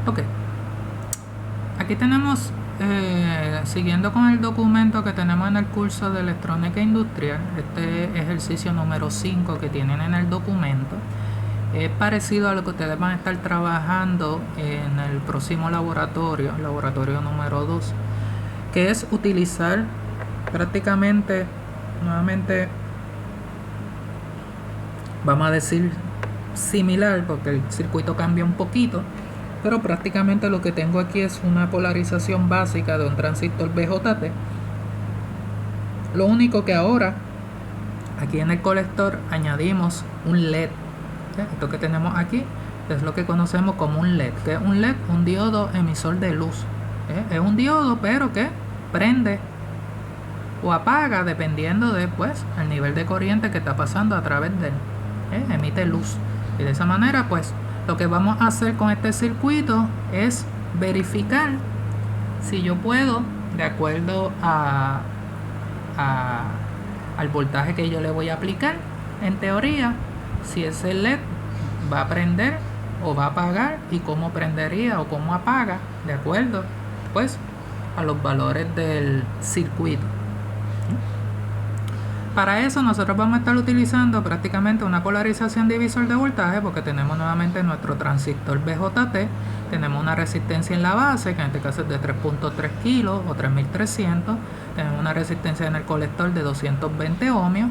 Ok, aquí tenemos, siguiendo con el documento que tenemos en el curso de electrónica industrial, este ejercicio número 5 que tienen en el documento, es parecido a lo que ustedes van a estar trabajando en el próximo laboratorio número 2, que es utilizar prácticamente, nuevamente, vamos a decir similar, porque el circuito cambia un poquito, pero prácticamente lo que tengo aquí es una polarización básica de un transistor BJT. Lo único que ahora, aquí en el colector, añadimos un LED. Esto que tenemos aquí es lo que conocemos como un LED. ¿Qué es un LED? Un diodo emisor de luz. Es un diodo, pero que prende o apaga dependiendo de el nivel de corriente que está pasando a través de él. Emite luz. Y de esa manera, pues, lo que vamos a hacer con este circuito es verificar si yo puedo, de acuerdo al voltaje que yo le voy a aplicar, en teoría, si ese LED va a prender o va a apagar, y cómo prendería o cómo apaga, de acuerdo, pues, a los valores del circuito. Para eso nosotros vamos a estar utilizando prácticamente una polarización divisor de voltaje, porque tenemos nuevamente nuestro transistor BJT, tenemos una resistencia en la base, que en este caso es de 3.3 kilos o 3300, tenemos una resistencia en el colector de 220 ohmios,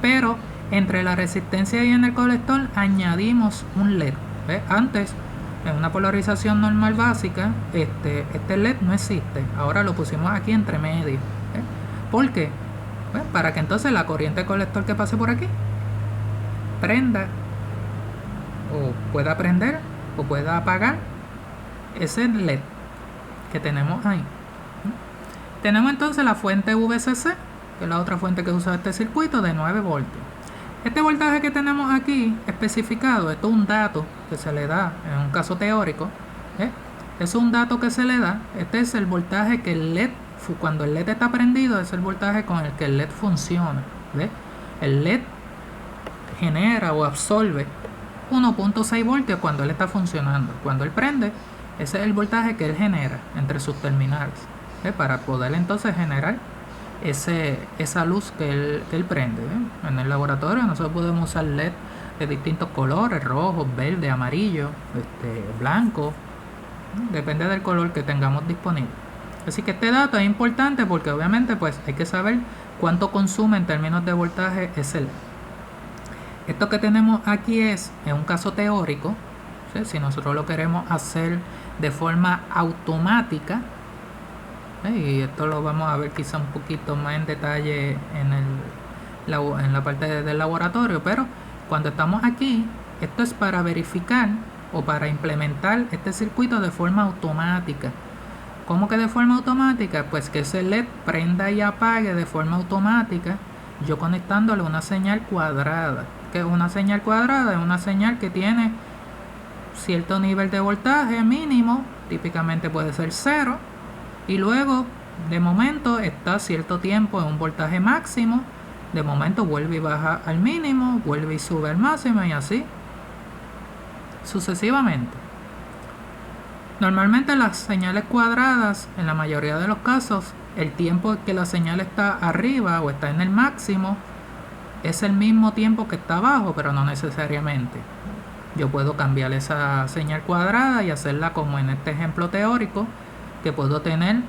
pero entre la resistencia y en el colector añadimos un LED. Antes, en una polarización normal básica, este LED no existe, ahora lo pusimos aquí entre medio. ¿Por qué? Para que entonces la corriente colector que pase por aquí prenda o pueda prender o pueda apagar ese LED que tenemos ahí. Tenemos entonces la fuente VCC, que es la otra fuente que usa este circuito, de 9 voltios. Este voltaje que tenemos aquí especificado, esto es un dato que se le da en un caso teórico, es un dato que se le da. Este es el voltaje que el LED, cuando el LED está prendido, es el voltaje con el que el LED funciona. El LED genera o absorbe 1.6 voltios cuando él está funcionando. Cuando él prende, ese es el voltaje que él genera entre sus terminales, para poder entonces generar esa luz que él prende. En el laboratorio nosotros podemos usar LED de distintos colores: rojo, verde, amarillo, blanco, depende del color que tengamos disponible. Así que este dato es importante porque obviamente pues hay que saber cuánto consume en términos de voltaje ese LED. Esto que tenemos aquí es un caso teórico, ¿sí? Si nosotros lo queremos hacer de forma automática, y esto lo vamos a ver quizá un poquito más en detalle en la parte del laboratorio, pero cuando estamos aquí, esto es para verificar o para implementar este circuito de forma automática. ¿Cómo que de forma automática? Pues que ese LED prenda y apague de forma automática, yo conectándole una señal cuadrada. Que es una señal cuadrada? Es una señal que tiene cierto nivel de voltaje mínimo, típicamente puede ser 0, y luego de momento está cierto tiempo en un voltaje máximo, de momento vuelve y baja al mínimo, vuelve y sube al máximo, y así sucesivamente. Normalmente las señales cuadradas, en la mayoría de los casos, el tiempo que la señal está arriba o está en el máximo es el mismo tiempo que está abajo, pero no necesariamente. Yo puedo cambiar esa señal cuadrada y hacerla como en este ejemplo teórico, que puedo tener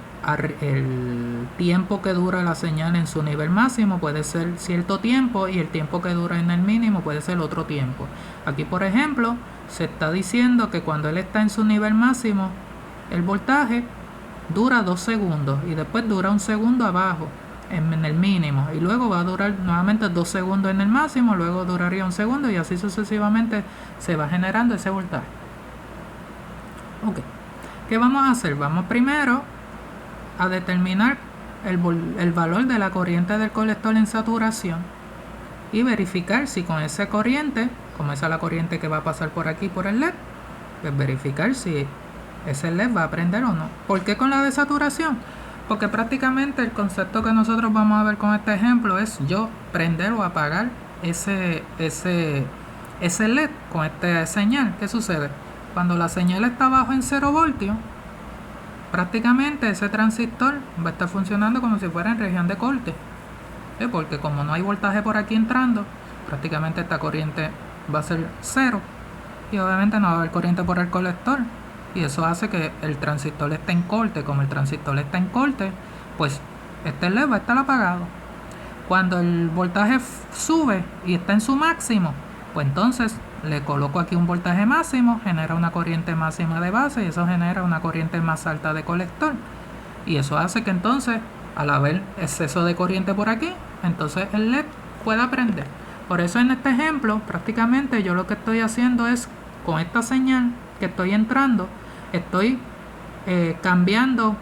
el tiempo que dura la señal en su nivel máximo puede ser cierto tiempo, y el tiempo que dura en el mínimo puede ser otro tiempo. Aquí, por ejemplo, se está diciendo que cuando él está en su nivel máximo, el voltaje dura 2 segundos y después dura 1 segundo abajo en el mínimo, y luego va a durar nuevamente 2 segundos en el máximo, luego duraría 1 segundo, y así sucesivamente se va generando ese voltaje. Ok, ¿qué vamos a hacer? Vamos primero a determinar el valor de la corriente del colector en saturación y verificar si con esa corriente, como esa es la corriente que va a pasar por aquí por el LED, pues verificar si ese LED va a prender o no. ¿Por qué con la desaturación? Porque prácticamente el concepto que nosotros vamos a ver con este ejemplo es yo prender o apagar ese LED con esta señal. ¿Qué sucede? cuando la señal está abajo en 0 voltios, prácticamente ese transistor va a estar funcionando como si fuera en región de corte. Porque como no hay voltaje por aquí entrando, prácticamente esta corriente va a ser 0 y obviamente no va a haber corriente por el colector, y eso hace que el transistor esté en corte. Como el transistor está en corte, pues este LED va a estar apagado. Cuando el voltaje sube y está en su máximo, pues entonces le coloco aquí un voltaje máximo, genera una corriente máxima de base y eso genera una corriente más alta de colector, y eso hace que entonces, al haber exceso de corriente por aquí, entonces el LED pueda prender. Por eso en este ejemplo prácticamente yo lo que estoy haciendo es, con esta señal que estoy entrando, estoy cambiando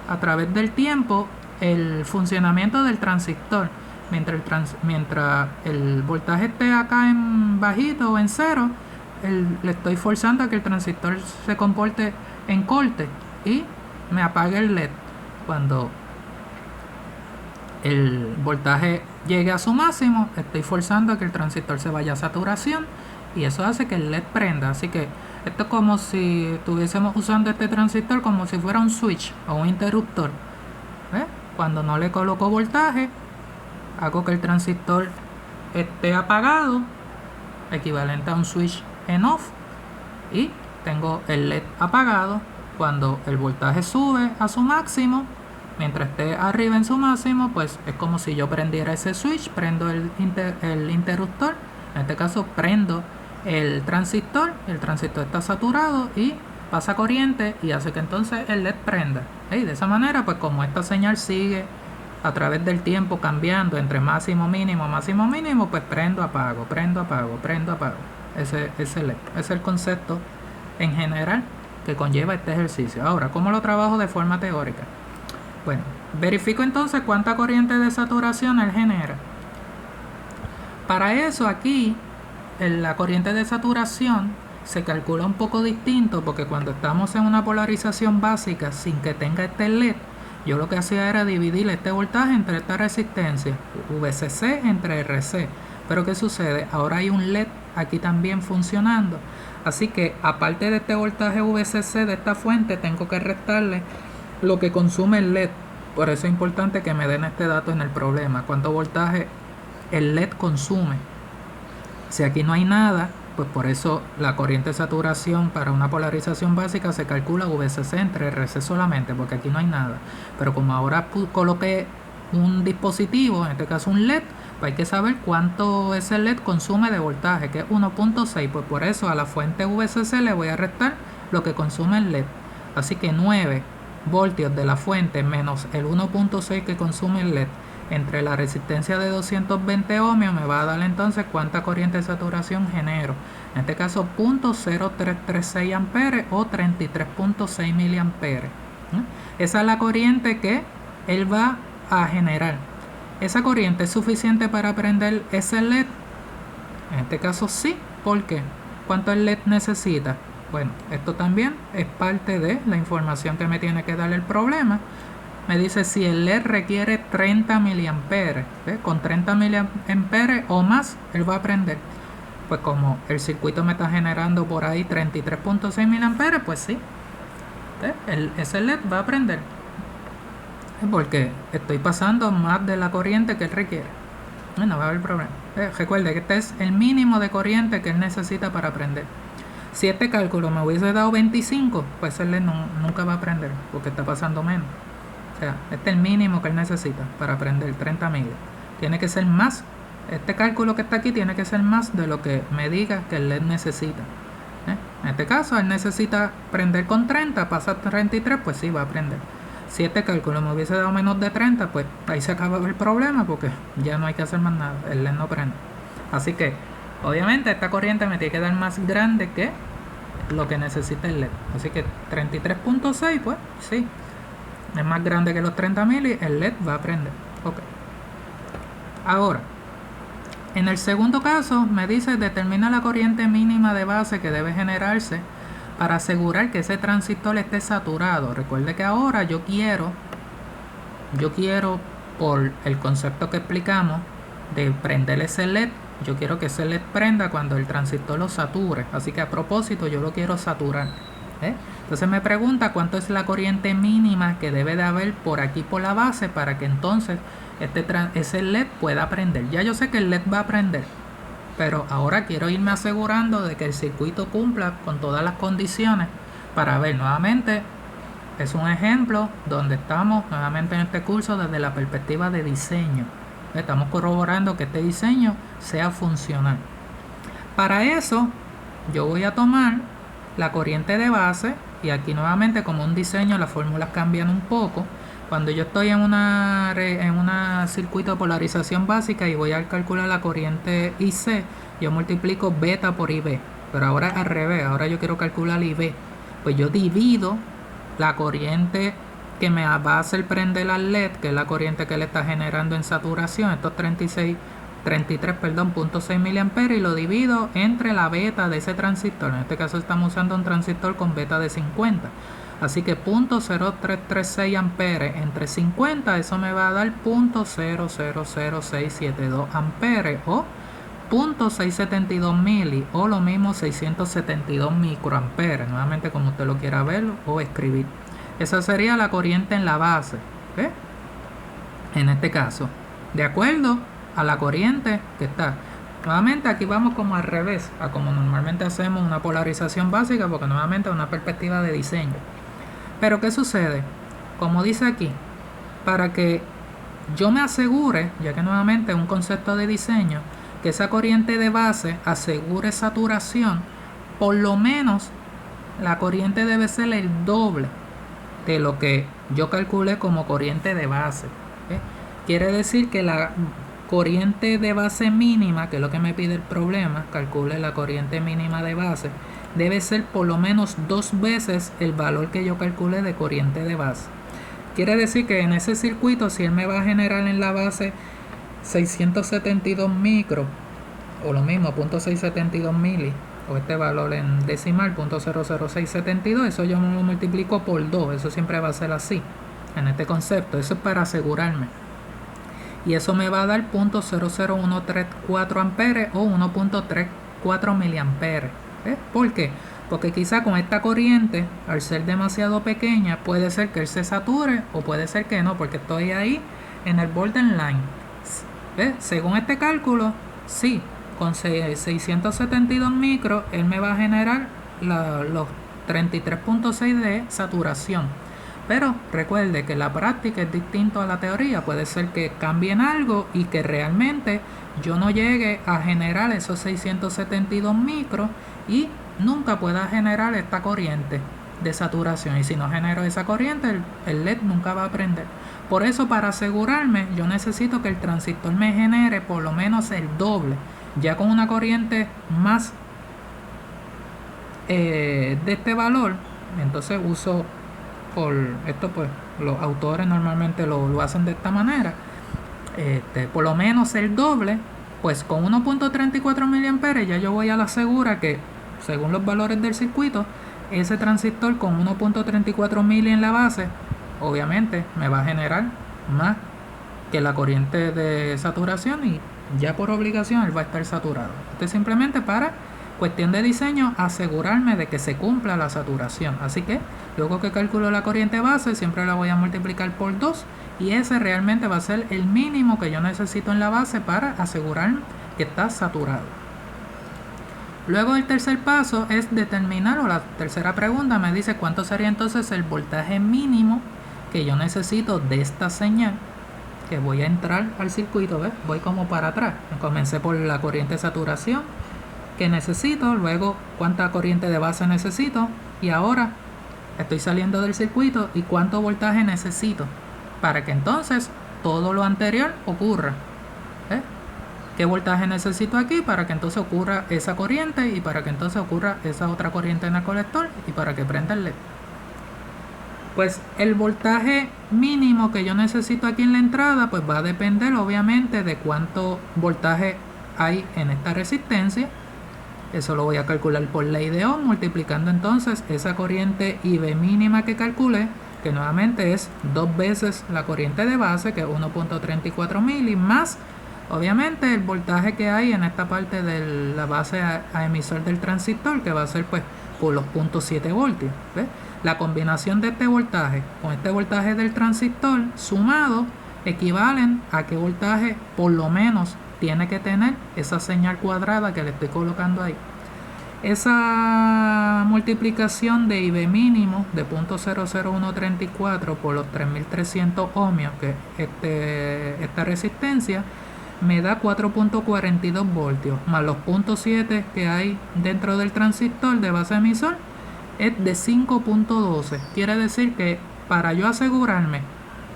a través del tiempo el funcionamiento del transistor. Mientras el voltaje esté acá en bajito o en 0, le estoy forzando a que el transistor se comporte en corte y me apague el LED. Cuando el voltaje llegue a su máximo, estoy forzando a que el transistor se vaya a saturación y eso hace que el LED prenda. Así que esto es como si estuviésemos usando este transistor como si fuera un switch o un interruptor. ¿Ves? Cuando no le coloco voltaje, hago que el transistor esté apagado, equivalente a un switch en off, y tengo el LED apagado. Cuando el voltaje sube a su máximo, mientras esté arriba en su máximo, pues es como si yo prendiera ese switch, prendo el interruptor, en este caso prendo el transistor está saturado y pasa corriente y hace que entonces el LED prenda. Y de esa manera, pues como esta señal sigue a través del tiempo cambiando entre máximo mínimo, pues prendo, apago, prendo, apago, prendo, apago. Ese LED es el concepto en general que conlleva este ejercicio. Ahora, ¿cómo lo trabajo de forma teórica? Bueno, verifico entonces cuánta corriente de saturación él genera. Para eso aquí, la corriente de saturación se calcula un poco distinto, porque cuando estamos en una polarización básica sin que tenga este LED, yo lo que hacía era dividir este voltaje entre esta resistencia, VCC entre RC. Pero ¿qué sucede? Ahora hay un LED aquí también funcionando. Así que aparte de este voltaje VCC de esta fuente, tengo que restarle lo que consume el LED. Por eso es importante que me den este dato en el problema. ¿Cuánto voltaje el LED consume? Si aquí no hay nada, pues por eso la corriente de saturación para una polarización básica se calcula VCC entre RC solamente, porque aquí no hay nada. Pero como ahora coloqué un dispositivo, en este caso un LED, pues hay que saber cuánto ese LED consume de voltaje, que es 1.6. Pues por eso a la fuente VCC le voy a restar lo que consume el LED. Así que 9 voltios de la fuente menos el 1.6 que consume el LED entre la resistencia de 220 ohmios me va a dar entonces cuánta corriente de saturación genero. En este caso 0.0336 amperes o 33.6 miliamperes. Esa es la corriente que él va a generar. ¿Esa corriente es suficiente para prender ese LED? En este caso sí. ¿Por qué? ¿Cuánto el LED necesita? Bueno, esto también es parte de la información que me tiene que dar el problema. Me dice si el LED requiere 30 miliamperes. ¿Ves? Con 30 miliamperes o más, él va a prender. Pues como el circuito me está generando por ahí 33.6 miliamperes, pues sí. Ese LED va a prender. Porque estoy pasando más de la corriente que él requiere. No va a haber problema. Recuerde que este es el mínimo de corriente que él necesita para prender. Si este cálculo me hubiese dado 25, pues el LED nunca va a prender, porque está pasando menos. O sea, este es el mínimo que él necesita para prender 30 mil. Tiene que ser más. Este cálculo que está aquí tiene que ser más de lo que me diga que el LED necesita. En este caso, él necesita prender con 30, pasa 33, pues sí, va a prender. Si este cálculo me hubiese dado menos de 30, pues ahí se acaba el problema, porque ya no hay que hacer más nada, el LED no prende. Así que, obviamente, esta corriente me tiene que dar más grande que lo que necesita el LED. Así que 33.6, pues sí, es más grande que los 30 mil y el LED va a prender. Ok. Ahora, en el segundo caso me dice determina la corriente mínima de base que debe generarse para asegurar que ese transistor esté saturado. Recuerde que ahora yo quiero por el concepto que explicamos de prender ese LED yo quiero que ese LED prenda cuando el transistor lo sature. Así que a propósito yo lo quiero saturar. Entonces me pregunta cuánto es la corriente mínima que debe de haber por aquí por la base para que entonces ese LED pueda prender. Ya yo sé que el LED va a prender, pero ahora quiero irme asegurando de que el circuito cumpla con todas las condiciones para ver nuevamente. Es un ejemplo donde estamos nuevamente en este curso desde la perspectiva de diseño. Estamos corroborando que este diseño sea funcional. Para eso yo voy a tomar la corriente de base, y aquí nuevamente como un diseño las fórmulas cambian un poco. Cuando yo estoy en una circuito de polarización básica y voy a calcular la corriente IC, yo multiplico beta por IB, pero ahora al revés, ahora yo quiero calcular IB, pues yo divido la corriente que me va a hacer prender al LED, que es la corriente que le está generando en saturación, estos 33.6 miliamperes, y lo divido entre la beta de ese transistor. En este caso estamos usando un transistor con beta de 50. Así que 0.0336 amperes entre 50, eso me va a dar 0.000672 amperes o 0.672 mili, o lo mismo 672 microamperes, nuevamente como usted lo quiera ver o escribir. Esa sería la corriente en la base, ¿ve? En este caso, de acuerdo a la corriente que está. Nuevamente aquí vamos como al revés a como normalmente hacemos una polarización básica, porque nuevamente es una perspectiva de diseño. Pero ¿qué sucede? Como dice aquí, para que yo me asegure, ya que nuevamente es un concepto de diseño, que esa corriente de base asegure saturación, por lo menos la corriente debe ser el doble de lo que yo calculé como corriente de base. Quiere decir que la corriente de base mínima, que es lo que me pide el problema, calcule la corriente mínima de base, debe ser por lo menos 2 veces el valor que yo calculé de corriente de base. Quiere decir que en ese circuito, si él me va a generar en la base 672 micro, o lo mismo, 0.672 mili, o este valor en decimal, 0.00672, eso yo me lo multiplico por 2, eso siempre va a ser así, en este concepto. Eso es para asegurarme. Y eso me va a dar 0.00134 amperes o 1.34 miliamperes. ¿Por qué? Porque quizá con esta corriente, al ser demasiado pequeña, puede ser que él se sature o puede ser que no, porque estoy ahí en el borderline. Según este cálculo, sí, con 672 micros, él me va a generar los 33.6 de saturación. Pero recuerde que la práctica es distinto a la teoría. Puede ser que cambien algo y que realmente yo no llegue a generar esos 672 micros y nunca pueda generar esta corriente de saturación. Y si no genero esa corriente, el LED nunca va a prender. Por eso, para asegurarme, yo necesito que el transistor me genere por lo menos el doble. Ya con una corriente más de este valor, entonces uso por esto, pues los autores normalmente lo hacen de esta manera, por lo menos el doble, pues con 1.34 miliamperes ya yo voy a la segura que según los valores del circuito, ese transistor con 1.34 mili en la base obviamente me va a generar más que la corriente de saturación, y ya por obligación él va a estar saturado. Esto es simplemente para cuestión de diseño, asegurarme de que se cumpla la saturación. Así que luego que calculo la corriente base, siempre la voy a multiplicar por 2, y ese realmente va a ser el mínimo que yo necesito en la base para asegurar que está saturado. Luego el tercer paso es determinar, o la tercera pregunta me dice cuánto sería entonces el voltaje mínimo que yo necesito de esta señal, que voy a entrar al circuito. ¿Ves? Voy como para atrás. Comencé por la corriente de saturación que necesito, luego cuánta corriente de base necesito, y ahora estoy saliendo del circuito y cuánto voltaje necesito para que entonces todo lo anterior ocurra. ¿Qué voltaje necesito aquí para que entonces ocurra esa corriente y para que entonces ocurra esa otra corriente en el colector y para que prenda el LED? Pues el voltaje mínimo que yo necesito aquí en la entrada pues va a depender obviamente de cuánto voltaje hay en esta resistencia. Eso lo voy a calcular por ley de Ohm, multiplicando entonces esa corriente IB mínima que calculé, que nuevamente es 2 veces la corriente de base, que es 1.34 mili, más Obviamente el voltaje que hay en esta parte de la base a emisor del transistor, que va a ser pues por los 0.7 voltios. ¿Ves? La combinación de este voltaje con este voltaje del transistor sumado equivalen a qué voltaje por lo menos tiene que tener esa señal cuadrada que le estoy colocando ahí. Esa multiplicación de IB mínimo de 0.00134 por los 3300 ohmios, que esta resistencia, me da 4.42 voltios, más los 0.7 que hay dentro del transistor de base emisor, es de 5.12. Quiere decir que para yo asegurarme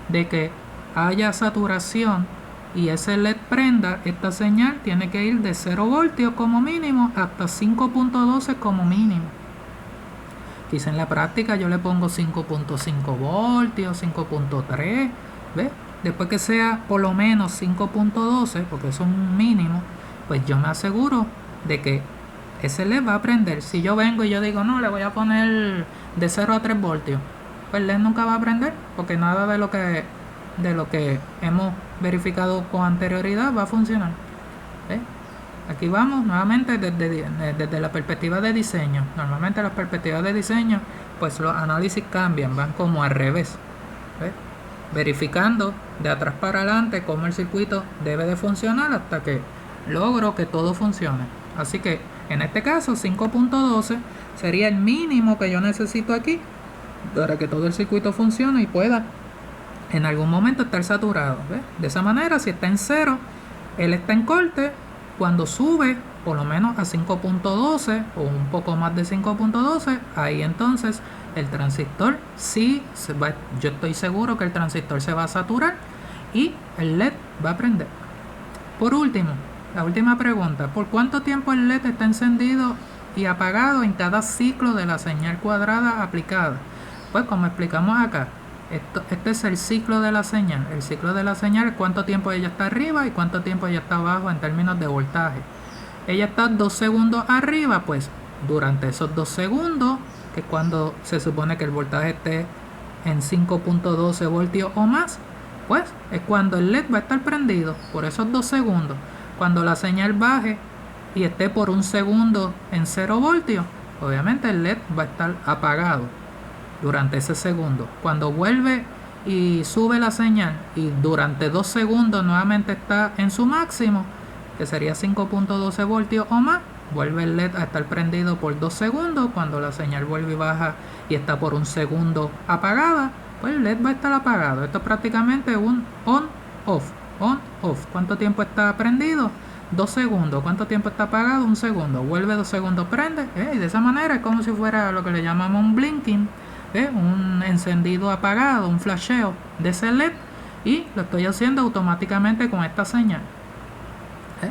de que haya saturación y ese LED prenda, esta señal tiene que ir de 0 voltios como mínimo hasta 5.12 como mínimo. Quizá en la práctica yo le pongo 5.5 voltios, 5.3, ¿ves? Después que sea por lo menos 5.12, porque eso es un mínimo, pues yo me aseguro de que ese LED va a prender. Si yo vengo y yo digo, no, le voy a poner de 0 a 3 voltios, pues el LED nunca va a prender, porque nada de lo que hemos verificado con anterioridad va a funcionar. ¿Ves? Aquí vamos nuevamente desde la perspectiva de diseño. Normalmente las perspectivas de diseño, pues los análisis cambian, van como al revés. ¿Ves? Verificando de atrás para adelante cómo el circuito debe de funcionar hasta que logro que todo funcione. Así que en este caso 5.12 sería el mínimo que yo necesito aquí para que todo el circuito funcione y pueda en algún momento estar saturado. ¿Ves? De esa manera, si está en 0, él está en corte. Cuando sube por lo menos a 5.12 o un poco más de 5.12, ahí entonces el transistor sí yo estoy seguro que el transistor se va a saturar y el LED va a prender. Por último, la última pregunta: ¿por cuánto tiempo el LED está encendido y apagado en cada ciclo de la señal cuadrada aplicada? Pues como explicamos acá, este es el ciclo de la señal. El ciclo de la señal es cuánto tiempo ella está arriba y cuánto tiempo ella está abajo en términos de voltaje. Ella está 2 segundos arriba, pues durante esos 2 segundos, que es cuando se supone que el voltaje esté en 5.12 voltios o más, pues es cuando el LED va a estar prendido por esos 2 segundos. Cuando la señal baje y esté por 1 segundo en 0 voltios, obviamente el LED va a estar apagado durante ese segundo. Cuando vuelve y sube la señal y durante 2 segundos nuevamente está en su máximo, que sería 5.12 voltios o más, vuelve el LED a estar prendido por 2 segundos. Cuando la señal vuelve y baja y está por 1 segundo apagada, pues el LED va a estar apagado. Esto es prácticamente un on-off. On-off. ¿Cuánto tiempo está prendido? 2 segundos. ¿Cuánto tiempo está apagado? 1 segundo. Vuelve 2 segundos, prende. Y de esa manera es como si fuera lo que le llamamos un blinking, un encendido apagado, un flasheo de ese LED, y lo estoy haciendo automáticamente con esta señal.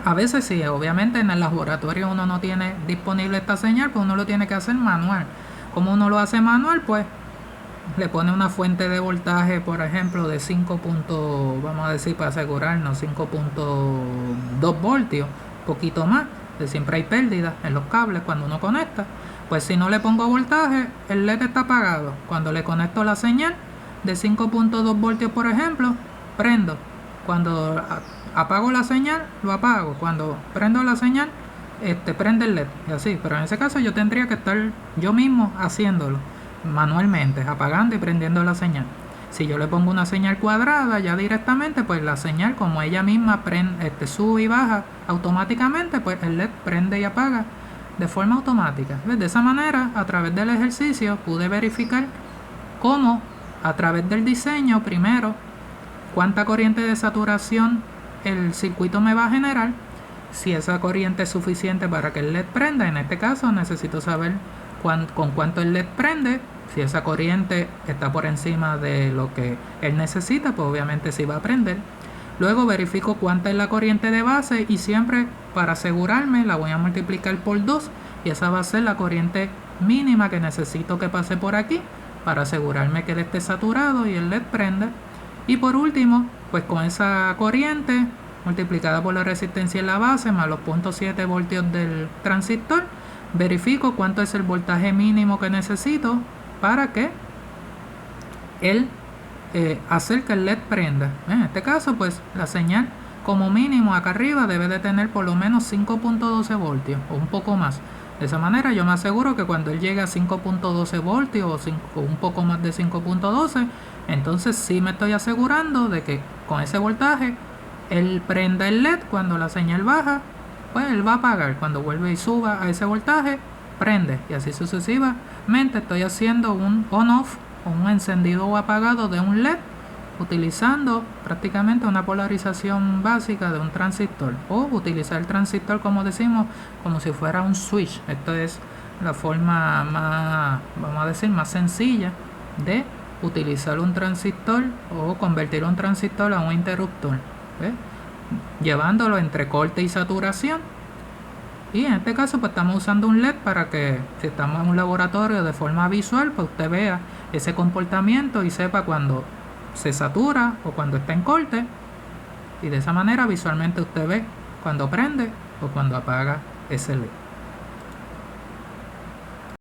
A veces sí, obviamente en el laboratorio uno no tiene disponible esta señal, pues uno lo tiene que hacer manual. Como uno lo hace manual, pues le pone una fuente de voltaje, por ejemplo, de 5. Vamos a decir, para asegurarnos, 5.2 voltios, poquito más. Siempre hay pérdidas en los cables cuando uno conecta. Pues si no le pongo voltaje, el LED está apagado. Cuando le conecto la señal de 5.2 voltios, por ejemplo, prendo. Cuando apago la señal, lo apago. Cuando prendo la señal, prende el LED. Y así. Pero en ese caso yo tendría que estar yo mismo haciéndolo manualmente, apagando y prendiendo la señal. Si yo le pongo una señal cuadrada ya directamente, pues la señal, como ella misma sube y baja automáticamente, pues el LED prende y apaga de forma automática. ¿Ves? De esa manera, a través del ejercicio, pude verificar cómo, a través del diseño, primero, cuánta corriente de saturación el circuito me va a generar, si esa corriente es suficiente para que el LED prenda. En este caso necesito saber con cuánto el LED prende. Si esa corriente está por encima de lo que él necesita, pues obviamente sí va a prender. Luego verifico cuánta es la corriente de base y siempre, para asegurarme, la voy a multiplicar por 2 y esa va a ser la corriente mínima que necesito que pase por aquí para asegurarme que él esté saturado y el LED prende. Y por último, pues con esa corriente multiplicada por la resistencia en la base más los 0.7 voltios del transistor, verifico cuánto es el voltaje mínimo que necesito para que él hacer que el LED prenda. En este caso, pues la señal como mínimo acá arriba debe de tener por lo menos 5.12 voltios o un poco más. De esa manera yo me aseguro que cuando él llegue a 5.12 voltios o un poco más de 5.12, entonces sí me estoy asegurando de que con ese voltaje él prenda el LED. Cuando la señal baja, pues él va a apagar. Cuando vuelve y suba a ese voltaje, prende, y así sucesivamente. Estoy haciendo un on-off o un encendido o apagado de un LED utilizando prácticamente una polarización básica de un transistor, o utilizar el transistor, como decimos, como si fuera un switch. Esto es la forma más, vamos a decir, más sencilla de utilizar un transistor o convertir un transistor a un interruptor, ¿ves? Llevándolo entre corte y saturación. Y en este caso pues estamos usando un LED para que, si estamos en un laboratorio, de forma visual, pues usted vea ese comportamiento y sepa cuando se satura o cuando está en corte, y de esa manera visualmente usted ve cuando prende o cuando apaga ese LED.